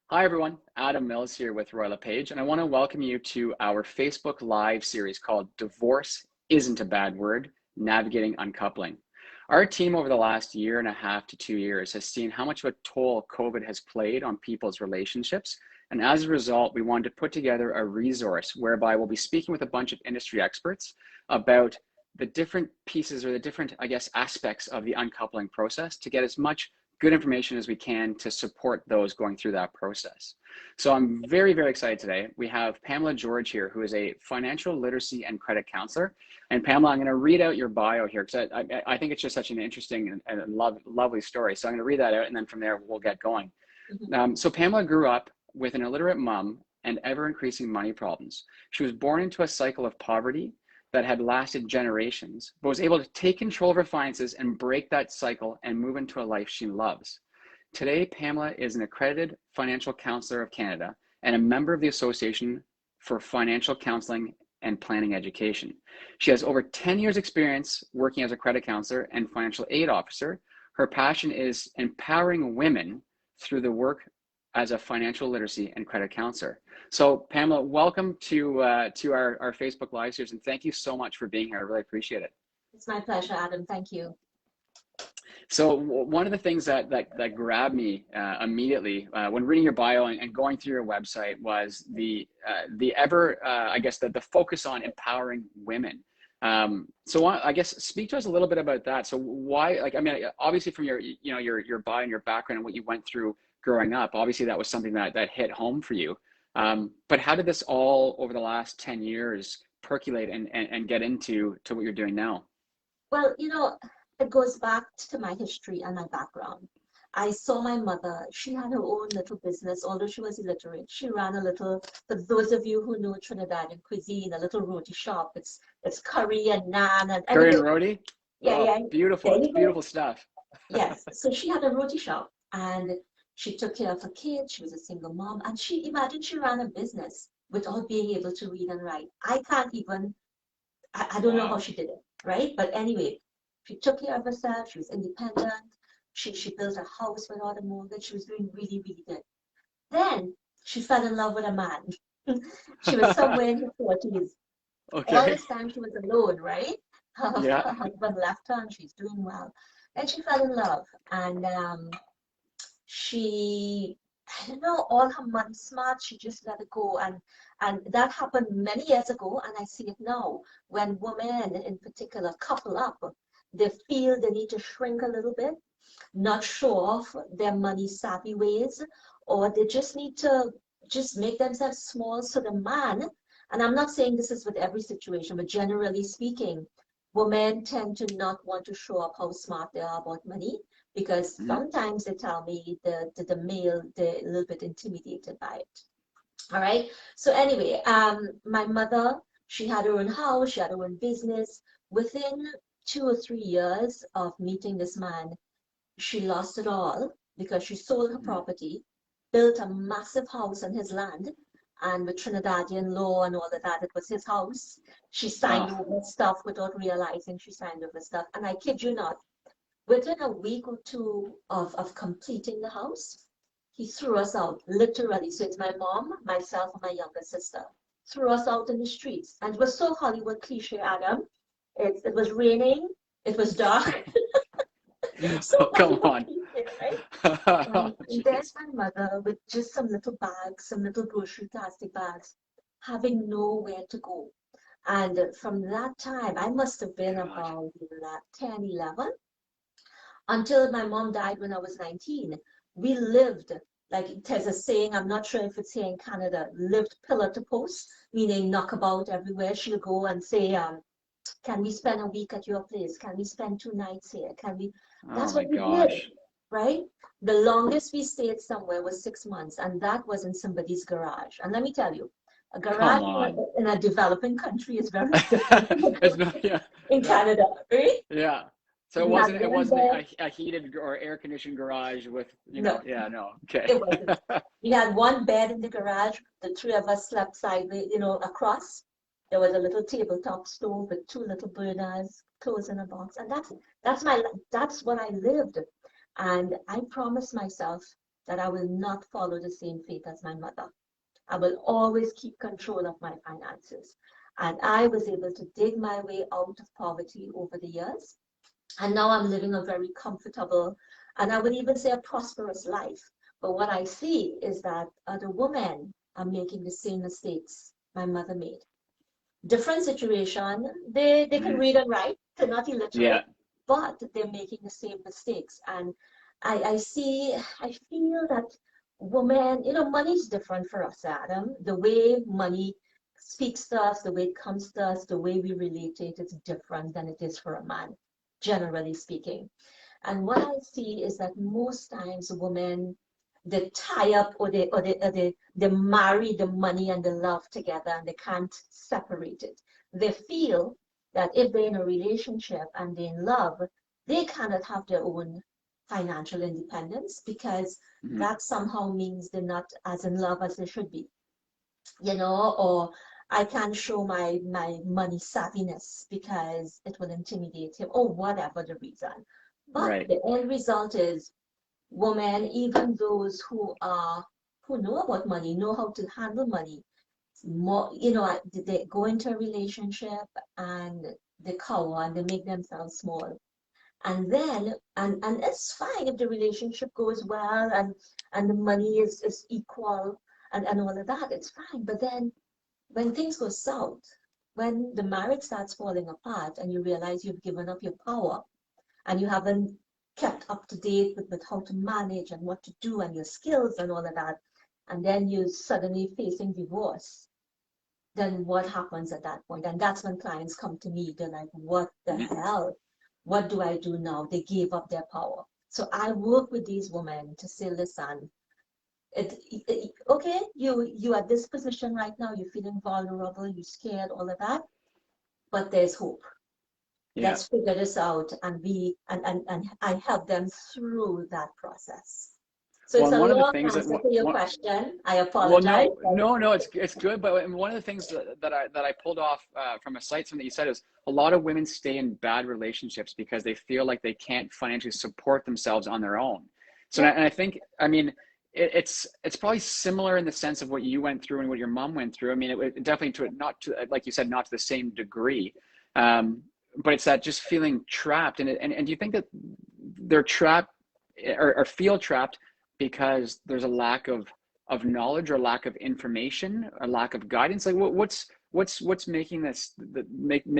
Hi everyone, Adam Mills here with Royal LePage, and I want to welcome you to our Facebook Live series called Divorce Isn't a Bad Word, Navigating Uncoupling. Our team over the last year and a half to 2 years has seen how much of a toll COVID has played on people's relationships, and as a result, we wanted to put together a resource whereby we'll be speaking with a bunch of industry experts about the different pieces or the different, aspects of the uncoupling process to get as much good information as we can to support those going through that process. So I'm very, very excited today. We have Pamela George here, who is a financial literacy and credit counselor. And Pamela, I'm going to read out your bio here because I think it's just such an interesting and lovely story. So I'm going to read that out, and then from there we'll get going. So Pamela grew up with an illiterate mom and ever-increasing money problems. She was born into a cycle of poverty that had lasted generations, but was able to take control of her finances and break that cycle and move into a life she loves. Today, Pamela is an accredited financial counselor of Canada and a member of the Association for Financial Counseling and Planning Education. She has over 10 years experience working as a credit counselor and financial aid officer. Her passion is empowering women through the work as a financial literacy and credit counselor. So Pamela, welcome to our Facebook Live series, and thank you so much for being here. I really appreciate it. It's my pleasure, Adam. Thank you. So one of the things that grabbed me immediately when reading your bio and going through your website was the focus on empowering women. So I guess speak to us a little bit about that. So why, obviously from your bio and your background and what you went through growing up, obviously that was something that hit home for you. But how did this all over the last 10 years percolate and get into what you're doing now? Well, it goes back to my history and my background. I saw my mother. She had her own little business, although she was illiterate. She ran a little, for those of you who know Trinidadian cuisine, a little roti shop. It's curry and naan and curry everything. And roti? Yeah, yeah. Beautiful. It's beautiful stuff. Yes. So she had a roti shop and she took care of her kids. She was a single mom. And she ran a business without being able to read and write. I can't even, I don't know how she did it, right? But anyway, she took care of herself. She was independent. She built a house without a mortgage. She was doing really, really good. Then she fell in love with a man. She was somewhere in her 40s. Okay. All this time she was alone, right? Yeah. Her husband left her and she's doing well. Then she fell in love and she, I don't know, all her money smart, she just let it go. And that happened many years ago, and I see it now. When women in particular couple up, they feel they need to shrink a little bit, not show off their money savvy ways, or they just need to just make themselves small so the man, and I'm not saying this is with every situation, but generally speaking, women tend to not want to show up how smart they are about money because sometimes they tell me the male, they're a little bit intimidated by it. All right. So anyway, my mother, she had her own house, she had her own business. Within 2 or 3 years of meeting this man, she lost it all because she sold her property, built a massive house on his land, and with Trinidadian law and all of that, it was his house. She signed over stuff without realizing she signed over stuff. And I kid you not, within a week or two of completing the house, he threw us out, literally. So it's my mom, myself, and my younger sister. Threw us out in the streets. And it was so Hollywood cliche, Adam. It was raining, it was dark. So come on. Right? And there's my mother with just some little bags, some little grocery plastic bags, having nowhere to go. And from that time, I must have been about 10, 11, until my mom died when I was 19. We lived, like there's a saying, I'm not sure if it's here in Canada, lived pillar to post, meaning knockabout everywhere. She'll go and say, can we spend a week at your place? Can we spend 2 nights here? Can we? That's what we did, right? The longest we stayed somewhere was 6 months, and that was in somebody's garage. And let me tell you, a garage in a developing country is very different in Canada, right? Yeah. So it wasn't a heated or air conditioned garage with no. Okay. It wasn't. We had one bed in the garage. The 3 of us slept sideways, across. There was a little tabletop stove with 2 little burners, clothes in a box, and that's what I lived. And I promised myself that I will not follow the same fate as my mother. I will always keep control of my finances. And I was able to dig my way out of poverty over the years. And now I'm living a very comfortable, and I would even say a prosperous life. But what I see is that other women are making the same mistakes my mother made. Different situation, they can Mhm. read and write, they're not illiterate, Yeah. but they're making the same mistakes. And I feel that women, money is different for us, Adam. The way money speaks to us, the way it comes to us, the way we relate to it is different than it is for a man, generally speaking. And what I see is that most times women, they tie up, or they marry the money and the love together, and they can't separate it. They feel that if they're in a relationship and they're in love, they cannot have their own financial independence because Mhm. that somehow means they're not as in love as they should be, or I can't show my money savviness because it will intimidate him, or whatever the reason. But Right. the end result is women, even those who know about money, know how to handle money, more, they go into a relationship and they cower and they make themselves small. And then, and it's fine if the relationship goes well and the money is equal and all of that, it's fine. But then when things go south, when the marriage starts falling apart and you realize you've given up your power and you haven't kept up to date with how to manage and what to do and your skills and all of that, and then you suddenly facing divorce, then what happens at that point? And that's when clients come to me. They're like, what the Mhm. hell? What do I do now? They gave up their power. So I work with these women to say, listen, okay, you at this position right now, you're feeling vulnerable, you're scared, all of that, but there's hope. Yeah. Let's figure this out, and I help them through that process. So Well, it's and a one of the long things that answer to your question. I well, apologize. no, it's good. But one of the things that I pulled off from a site, something you said is a lot of women stay in bad relationships because they feel like they can't financially support themselves on their own. So, Yeah. and I think, I mean, it's probably similar in the sense of what you went through and what your mom went through. I mean, it definitely to not to like you said, not to the same degree. Um, but it's that just feeling trapped, and do you think that they're trapped or feel trapped because there's a lack of knowledge or lack of information, a lack of guidance? Like what's making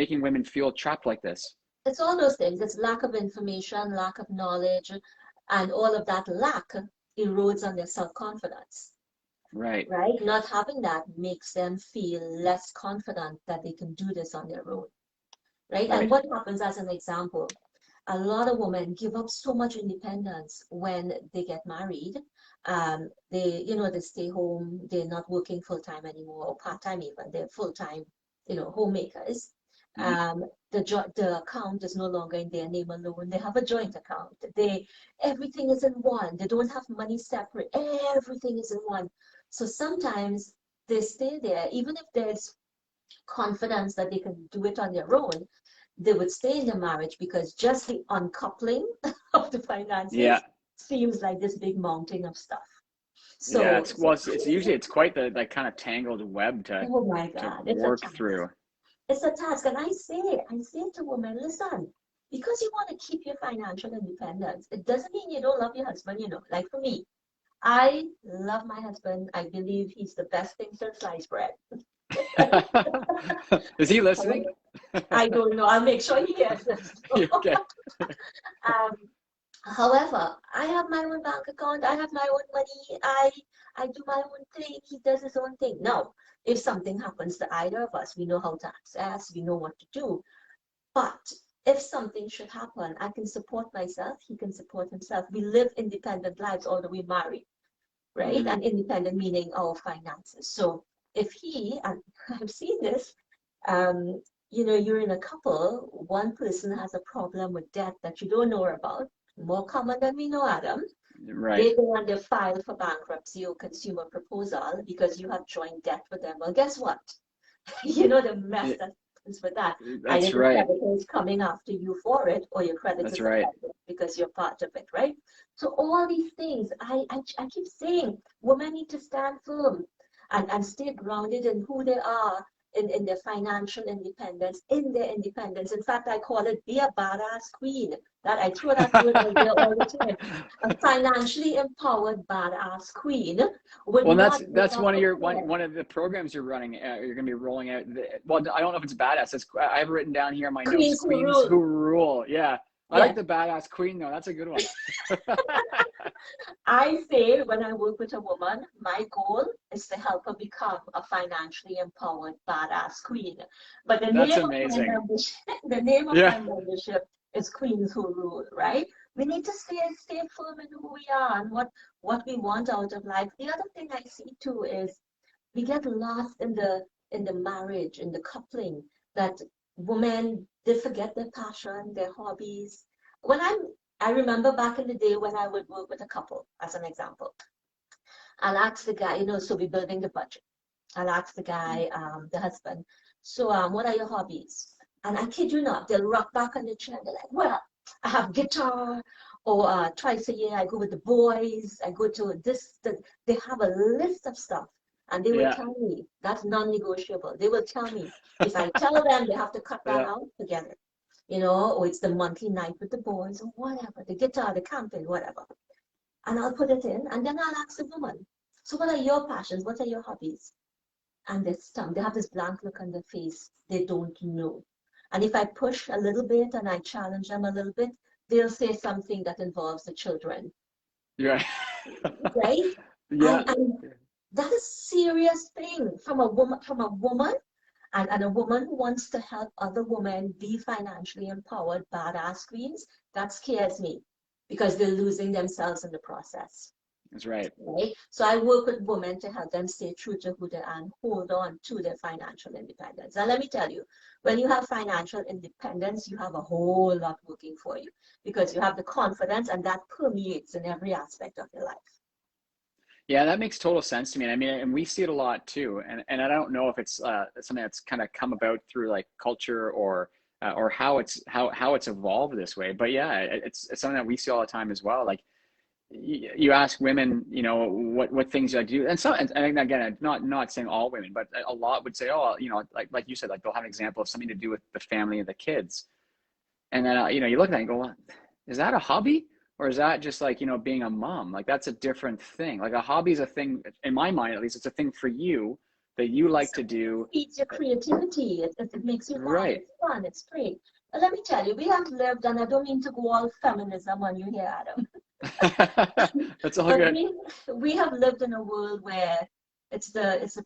making women feel trapped like this? It's all those things. It's lack of information, lack of knowledge, and all of that lack erodes on their self-confidence, Right. right? Not having that makes them feel less confident that they can do this on their own, right? And Right. what happens, as an example, a lot of women give up so much independence when they get married. They stay home, they're not working full time anymore, or part time even, they're full time, homemakers. Mhm. The account is no longer in their name alone. They have a joint account. Everything is in one. They don't have money separate. Everything is in one. So sometimes they stay there, even if there's confidence that they can do it on their own, they would stay in the marriage because just the uncoupling of the Yeah. finances seems like this big mountain of stuff. Yeah. So, It's so well, it's usually it's quite the like kind of tangled web oh my to God, it's a work task. through. It's a task. And I say to women, listen, because you want to keep your financial independence, it doesn't mean you don't love your husband. Like for me, I love my husband. I believe he's the best thing since sliced bread. Is he listening? I don't know. I'll make sure he hears this. Okay. um, However, I have my own bank account. I have my own money. I do my own thing. He does his own thing. Now, if something happens to either of us, we know how to access. We know what to do. But if something should happen, I can support myself. He can support himself. We live independent lives, although we marry, right? Mhm. And independent meaning our finances. So if and I've seen this, um, you're in a couple, one person has a problem with debt that you don't know about, more common than we know, Adam. Right. They go and they file for bankruptcy or consumer proposal because you have joint debt with them. Well, guess what? You know the mess Y- that. happens with that. Either That's the right. creditor is coming after you for it, or your That's creditors are right. helping because you're part of it, right? So all these things, I keep saying, women need to stand firm and stay grounded in who they are, in their financial independence, in their independence. In fact, I call it be a badass queen. That I throw that word out there all the time. A financially empowered badass queen would Well, not give that's up one of a your care. one of the programs you're running. You're going to be rolling out. Well, I don't know if it's badass. I have written down here in my notes, Queens who queens rule. who rule. Yeah, I like Yes. the badass queen though. That's a good one. I say when I work with a woman, my goal is to help her become a financially empowered badass queen. But the That's name of my amazing. membership, the name of Yeah, my membership is Queens Who Rule, right? We need to stay firm in who we are and what we want out of life. The other thing I see too is we get lost in the marriage, in the coupling, that women, they forget their passion, their hobbies. When I remember back in the day when I would work with a couple, as an example, I'll ask the guy, so we're building the budget. I'll ask the guy, the husband, so what are your hobbies? And I kid you not, they'll rock back on the chair. They're like, well, I have guitar, or twice a year I go with the boys. I go to this. They have a list of stuff, and they will yeah, tell me that's non-negotiable. They will tell me if I tell them they have to cut that yeah. out, forget it. Or it's the monthly night with the boys, or whatever, the guitar, the camping, whatever. And I'll put it in, and then I'll ask the woman, so what are your passions? What are your hobbies? And they have this blank look on their face. They don't know. And if I push a little bit and I challenge them a little bit, they'll say something that involves the children, Yeah. right? Yeah. And that is a serious thing from a woman, and a woman who wants to help other women be financially empowered, badass queens. That scares me because they're losing themselves in the process. That's right. Right? So I work with women to help them stay true to who they are and hold on to their financial independence. And let me tell you, when you have financial independence, you have a whole lot working for you because you have the confidence, and that permeates in every aspect of your life. Yeah, that makes total sense to me. And I mean, and we see it a lot too. And I don't know if it's something that's kind of come about through like culture or how it's evolved this way. But yeah, it's something that we see all the time as well. Like you ask women, what things you like to do, and again, I'm not saying all women, but a lot would say, oh, like you said, like they'll have an example of something to do with the family and the kids, and then you look at that and go, well, is that a hobby? Or is that just like, being a mom? Like that's a different thing. Like a hobby is a thing, in my mind at least, it's a thing for you that you like to do. Feeds your creativity. It makes you laugh. Right. It's fun. It's great. But let me tell you, we have lived, and I don't mean to go all feminism on you here, Adam, That's all but good. we have lived in a world where it's the it's a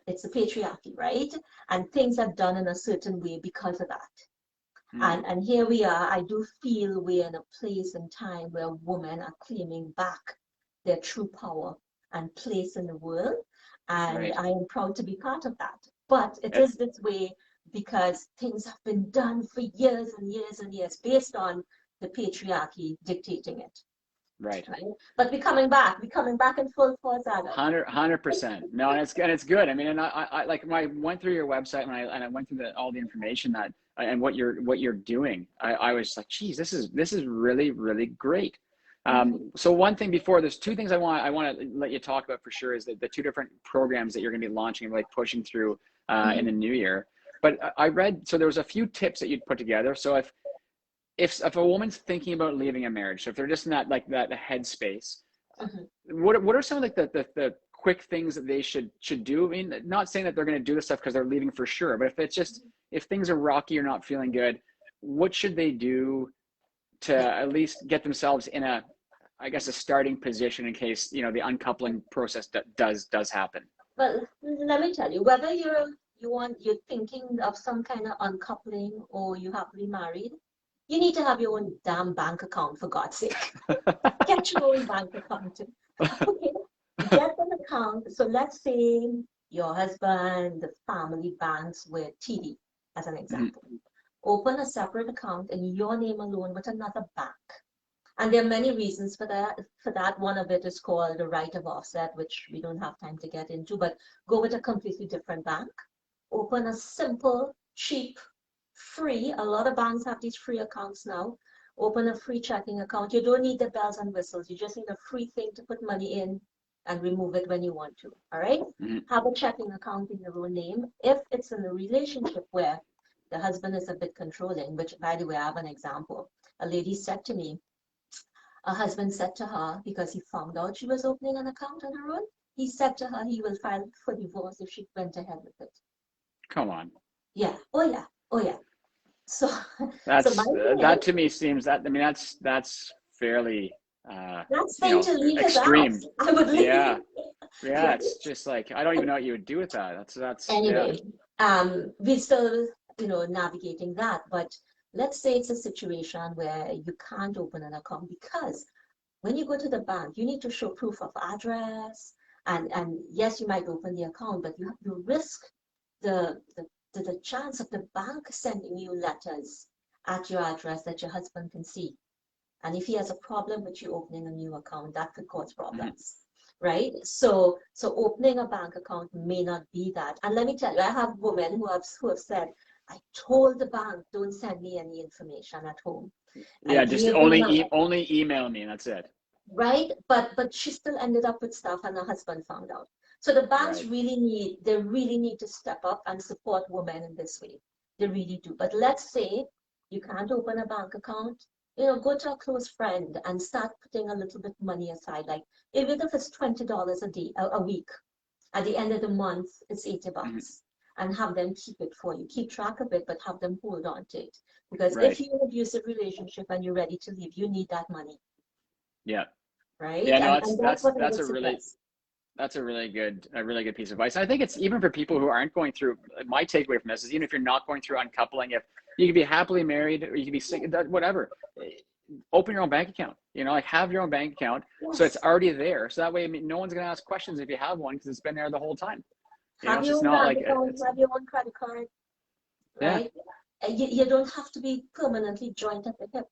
it's the patriarchy, right? And things are done in a certain way because of that. Hmm. And here we are. I do feel we're in a place and time where women are claiming back their true power and place in the world. And Right. I am proud to be part of that. But it Eh, is this way because things have been done for years and years and years based on the patriarchy dictating it. right. Right? But we're coming back in full force, Adam. 100%. No, and it's good. I mean, and I like when I went through your website and I went through all the information that and what you're doing. I was like, geez, this is really really great. Mhm. So one thing before there's two things I want to let you talk about for sure is the two different programs that you're going to be launching and like pushing through in the Mhm. new year. But I read so there was a few tips that you'd put together. So if a woman's thinking about leaving a marriage, so if they're just in that headspace, Mhm. what are some of like the quick things that they should do? I mean, not saying that they're going to do this stuff because they're leaving for sure, but if things are rocky or not feeling good, what should they do to at least get themselves in I guess, a starting position in case the uncoupling process does happen? Well, let me tell you, whether you're thinking of some kind of uncoupling or you happily married, you need to have your own damn bank account for God's sake. Get your own bank account. Okay, get an account. So let's say your husband, the family banks with TD, as an Mhm. example. Open a separate account in your name alone with another bank. And there are many reasons for that. One of it is called the right of offset, which we don't have time to get into, but go with a completely different bank. Open a simple cheap, free. A lot of banks have these free accounts now. Open a free checking account. You don't need the bells and whistles. You just need a free thing to put money in and remove it when you want to. All right? Mm-hmm. Have a checking account in your own name. If it's in a relationship where the husband is a bit controlling, which, by the way, I have an example. A lady said to me, a husband said to her, because he found out she was opening an account on her own, he said to her he will file for divorce if she went ahead with it. Come on. Yeah. Oh, yeah. Oh, yeah. So, so my That's thing that is, to me seems that, I mean, that's fairly that's you saying know, to leave his extreme. house. I would Yeah. leave. Yeah, Right? it's just like I don't even know what you would do with that. That's yeah. Anyway, we still, navigating that. But let's say it's a situation where you can't open an account because when you go to the bank, you need to show proof of address. And yes, you might open the account, but you risk the, the, the chance of the bank sending you letters at your address that your husband can see. And if he has a problem with you opening a new account, that could cause Mhm. problems, right? So opening a bank account may not be that. And let me tell you, I have women who have said, I told the bank, don't send me any information at home. I Yeah, just gave them a, only email me and that's it. right? But she still ended up with stuff and her husband found out. So the banks Right. really need to step up and support women in this way. They really do. But let's say you can't open a bank account, go to a close friend and start putting a little bit money aside. Like even if it's $20 a day, a week, at the end of the month, it's 80 Mhm. bucks. And have them keep it for you. Keep track of it, but have them hold on to it. Because if Right. you're in an abusive relationship and you're ready to leave, you need that money, Yeah. right? Yeah, no, And that's what I would suggest. that's a really good piece of advice. I think it's even for people who aren't going through, my takeaway from this is even if you're not going through uncoupling, if you could be happily married or you could be sick, whatever, open your own bank account, like have your own bank account. So it's Yes. already there. So that way, I mean, no one's going to ask questions if you have one because it's been there the whole time. Have So your it's own not bank like account, it's, have your own credit card, yeah, right? You don't have to be permanently joined at the hip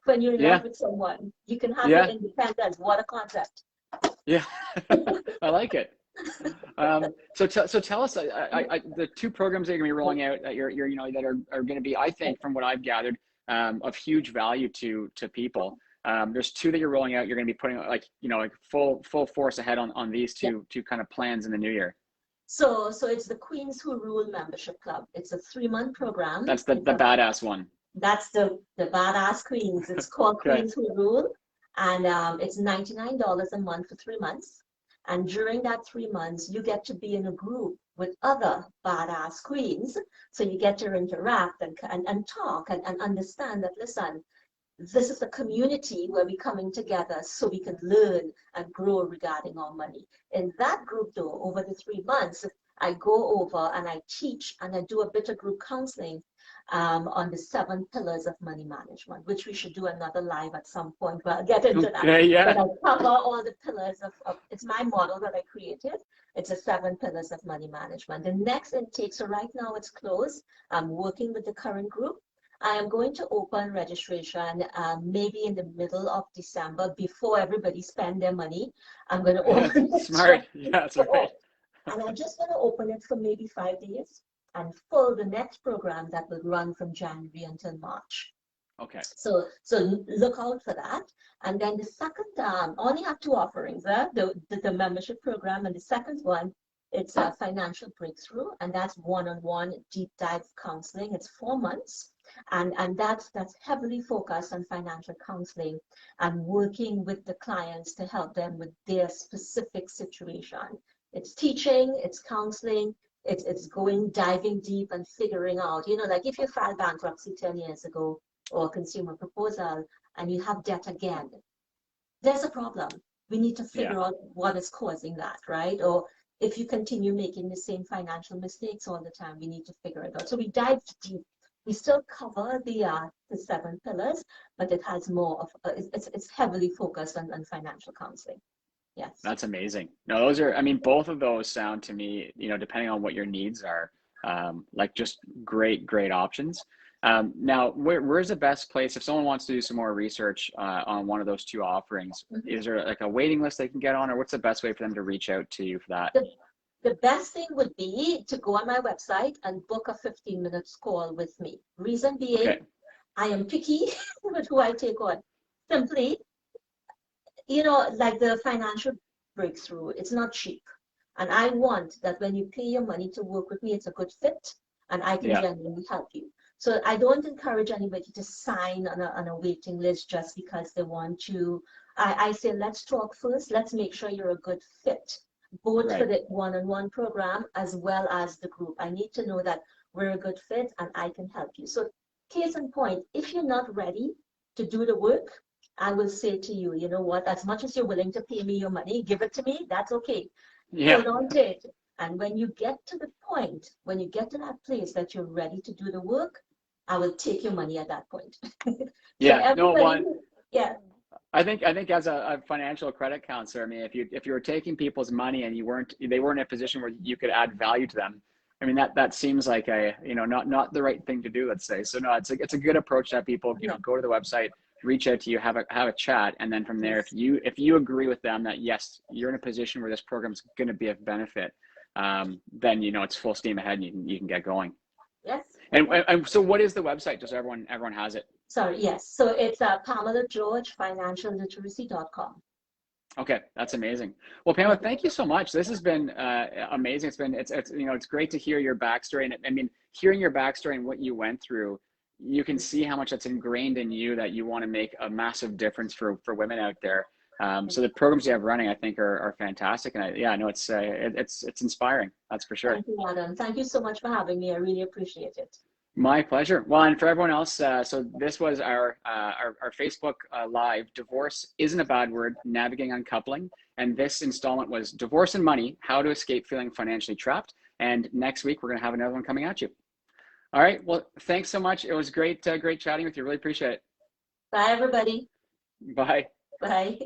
when you're in love yeah, with someone. You can have your yeah, independence. What a concept. yeah. I like it. So tell us, the two programs that you're going to be rolling out that that are going to be, I think, from what I've gathered, of huge value to people. There's two that you're rolling out. You're going to be putting like full force ahead on these Yeah. two kind of plans in the new year. So it's the Queens Who Rule Membership Club. It's a 3-month program. That's the badass one. That's the badass queens. It's called Okay. Queens Who Rule, and it's $99 a month for 3 months. And during that 3 months, you get to be in a group with other badass queens. So you get to interact and talk and understand that, listen, this is a community where we're coming together so we can learn and grow regarding our money. In that group, though, over the 3 months, I go over and I teach and I do a bit of group counseling on the 7 pillars of money management, which we should do another live at some point, but I'll get into that. Okay. But Yeah. I cover all the pillars of it's my model that I created. It's a 7 pillars of money management. The next intake, so right now it's closed. I'm working with the current group. I am going to open registration maybe in the middle of December before everybody spend their money. I'm going to open Smart. it. Yeah, that's right. And I'm just going to open it for maybe 5 days and fill the next program that will run from January until March. Okay. So look out for that. And then the second, only have two offerings, the membership program, and the second one, it's a financial breakthrough, and that's one-on-one deep dive counseling. It's 4 months, and that's heavily focused on financial counseling and working with the clients to help them with their specific situation. It's teaching, it's counseling, it's going diving deep and figuring out, like if you filed bankruptcy 10 years ago or a consumer proposal and you have debt again, there's a problem. We need to Yeah. figure out what is causing that, right? Or if you continue making the same financial mistakes all the time, we need to figure it out. So we dive deep. We still cover the 7 pillars, but it has more of it's heavily focused on financial counseling. Yes. That's amazing. No, those are, I mean, both of those sound to me, depending on what your needs are, like just great options. Now, where's the best place if someone wants to do some more research on one of those two offerings? Mhm. Is there like a waiting list they can get on, or what's the best way for them to reach out to you for that? The best thing would be to go on my website and book a 15 minutes call with me. Reason being, Okay. I am picky with who I take on. Simply, you know, like the financial breakthrough, it's not cheap. And I want that when you pay your money to work with me, it's a good fit and I can Yeah. genuinely help you. So I don't encourage anybody to sign on a waiting list just because they want to. I say, let's talk first. Let's make sure you're a good fit, both for Right. the one-on-one program as well as the group. I need to know that we're a good fit and I can help you. So case in point, if you're not ready to do the work, I will say to you, you know what, as much as you're willing to pay me your money, give it to me, that's okay. Yeah. Hold on to it. And when you get to the point, when you get to that place that you're ready to do the work, I will take your money at that point. So Yeah. No everybody, one. yeah, I think as a financial credit counselor, I mean, if you were taking people's money and they weren't in a position where you could add value to them, I mean that seems like a not the right thing to do. Let's say so. No, it's a good approach to have people yeah, go to the website, reach out to you, have a chat, and then from there, yes, if you agree with them that yes, you're in a position where this program's going to be of benefit, then it's full steam ahead and you can get going. yes, And so, what is the website? Just so everyone has it. sorry, yes. So it's Pamela George, financialliteracy.com. Okay, that's amazing. Well, Pamela, thank you so much. This has been amazing. It's great to hear your backstory, and I mean, hearing your backstory and what you went through, you can see how much that's ingrained in you that you want to make a massive difference for women out there. So the programs you have running, I think, are fantastic, and I know it's inspiring. That's for sure. Thank you, Adam. Thank you so much for having me. I really appreciate it. My pleasure. Well, and for everyone else, so this was our Facebook Live. Divorce isn't a bad word. Navigating uncoupling, and this installment was divorce and money: how to escape feeling financially trapped. And next week we're going to have another one coming at you. All right. Well, thanks so much. It was great chatting with you. Really appreciate it. Bye, everybody. Bye. Bye.